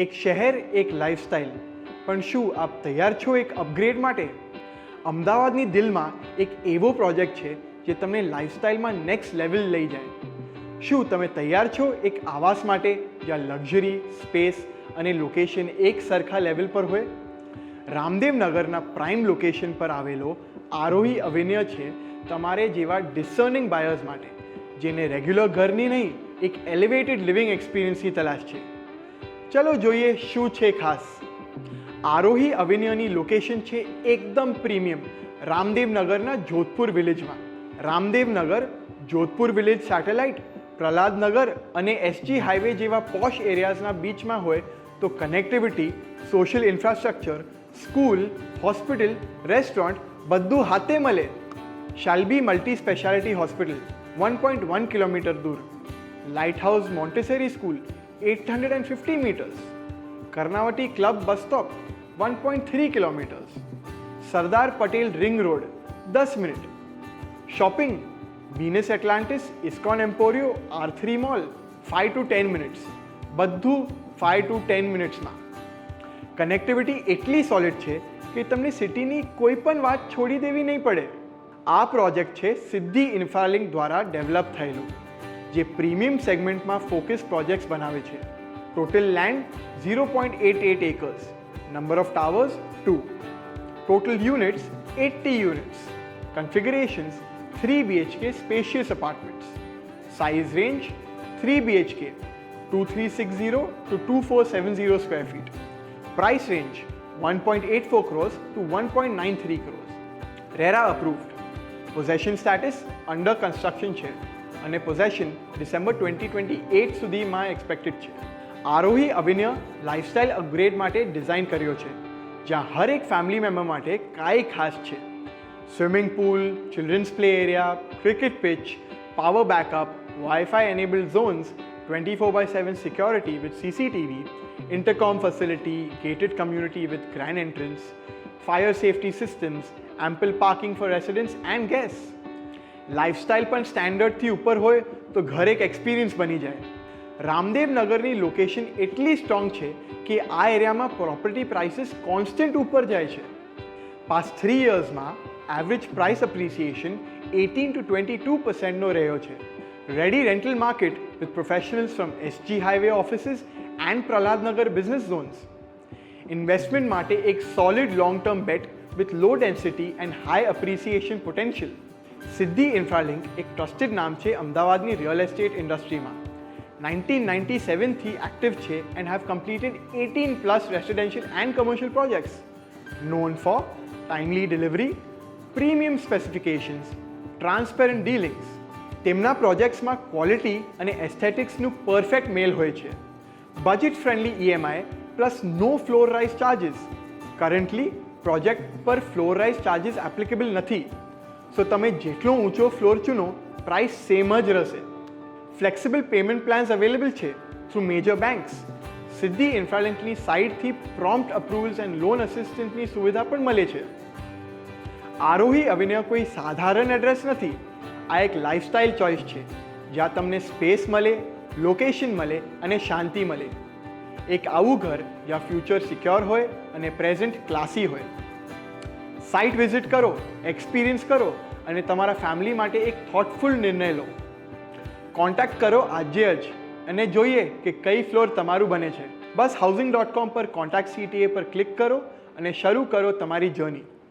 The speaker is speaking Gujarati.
એક શહેર એક લાઈફસ્ટાઈલ, પણ શું આપ તૈયાર છો એક અપગ્રેડ માટે? અમદાવાદની દિલમાં એક એવો પ્રોજેક્ટ છે જે તમને લાઈફસ્ટાઈલમાં નેક્સ્ટ લેવલ લઈ જાય. શું તમે તૈયાર છો એક આવાસ માટે જ્યાં લક્ઝરી, સ્પેસ અને લોકેશન એક સરખા લેવલ પર હોય? રામદેવનગરના પ્રાઇમ લોકેશન પર આવેલો આરોહી અવેન્યુ છે તમારે જેવા ડિસર્નિંગ બાયર્સ માટે, જેને રેગ્યુલર ઘરની નહીં એક એલિવેટેડ લિવિંગ એક્સપિરિયન્સની તલાશ છે. ચલો જોઈએ શું છે ખાસ. આરોહી અવેન્યુની લોકેશન છે એકદમ પ્રીમિયમ રામદેવનગરના જોધપુર વિલેજમાં. રામદેવનગર, જોધપુર વિલેજ સેટેલાઇટ, પ્રહલાદનગર અને એસજી હાઈવે જેવા પોશ એરિયાઝના બીચમાં હોય તો connectivity, social infrastructure, school, hospital, restaurant બધું હાથે મળે. Shalby multi speciality hospital 1.1 kilometre દૂર, light house Montessori school 850 metres, Karnavati club bus stop 1.3 kilometres, Sardar Patel ring road 10 minute, shopping Venus Atlantis, ISKCON Emporio, R3 mall 5 to 10 minutes, બધું 5 to 10 મિનિટ્સમાં. કનેક્ટિવિટી એટલી સોલિડ છે કે તમને સિટીની કોઈ પણ વાત છોડી દેવી નહીં પડે. આ પ્રોજેક્ટ છે સિદ્ધિ ઇન્ફ્રાલિંક દ્વારા ડેવલપ થયેલું, જે પ્રીમિયમ સેગમેન્ટમાં ફોકસ પ્રોજેક્ટ્સ બનાવે છે. Total land 0.88 acres, number of towers 2, total units 80 units, configurations 3 BHK spacious apartments, size range 3 BHK 2360 to 2470 square feet, price range 1.84 crores to 1.93 crores, RERA approved, possession status under construction છે અને પોઝેશન ડિસેમ્બર 2028 સુધીમાં એક્સપેક્ટેડ છે. આરોહી અવેન્યુ લાઇફસ્ટાઇલ અપગ્રેડ માટે ડિઝાઇન કર્યો છે, જ્યાં હરેક ફેમિલી મેમ્બર માટે કાંઈ ખાસ છે. Swimming pool, children's play area, cricket pitch, power backup, wifi enabled zones, 24/7 security with CCTV, intercom facility, gated community with grand entrance, fire safety systems, ample parking for residents and guests. Lifestyle પણ સ્ટેન્ડર્ડથી ઉપર હોય તો ઘર એક એક્સપિરિયન્સ બની જાય. રામદેવનગરની લોકેશન એટલી સ્ટ્રોંગ છે કે આ એરિયામાં પ્રોપર્ટી પ્રાઇસીસ કોન્સ્ટન્ટ ઉપર જાય છે. પાસ્ટ 3 યર્સમાં એવરેજ પ્રાઇસ અપ્રિસિએશન 18 to 22% રહ્યો છે. Ready rental market with professionals from SG highway offices and Prahladnagar business zones. Investment માટે એક solid long term bet with low density and high appreciation potential. સિદ્ધિ ઇન્ફ્રાલિંક એક ટ્રસ્ટેડ નામ છે અમદાવાદની રિયલ એસ્ટેટ ઇન્ડસ્ટ્રીમાં. 1997થી એક્ટિવ છે and have completed 18 plus residential and commercial projects. Known for timely delivery, premium specifications, transparent dealings. તેમના પ્રોજેક્ટ્સમાં ક્વોલિટી અને એસ્થેટિક્સનું પરફેક્ટ મેલ હોય છે. Budget friendly EMI plus no floor rise charges. Currently project પર ફ્લોર રાઇઝ ચાર્જીસ એપ્લિકેબલ નથી, સો તમે જેટલો ઊંચો ફ્લોર ચૂનો પ્રાઇસ સેમ જ રહેશે. ફ્લેક્સિબલ પેમેન્ટ પ્લાન્સ અવેલેબલ છે થ્રુ મેજર બેન્ક્સ. સિદ્ધિ ઇન્ફ્રાલિંકની સાઇડથી પ્રોમ્પ્ટ અપ્રુવલ્સ એન્ડ લોન અસિસ્ટન્સની સુવિધા પણ મળે છે. આરોહી અવેન્યુ કોઈ સાધારણ એડ્રેસ નથી, આ એક લાઇફસ્ટાઇલ ચોઇસ છે જ્યાં તમને સ્પેસ મળે, લોકેશન મળે અને શાંતિ મળે. એક આવું ઘર જ્યાં ફ્યુચર સિક્યોર હોય અને પ્રેઝન્ટ ક્લાસી હોય. સાઇટ વિઝિટ કરો, એક્સપિરિયન્સ કરો અને તમારા ફેમિલી માટે એક થોટફુલ નિર્ણય લો. કોન્ટેક્ટ કરો આજે જ અને જોઈએ કે કઈ ફ્લોર તમારું બને છે. બસ housing.com પર કોન્ટેક્ટ CTA પર ક્લિક કરો અને શરૂ કરો તમારી જર્ની.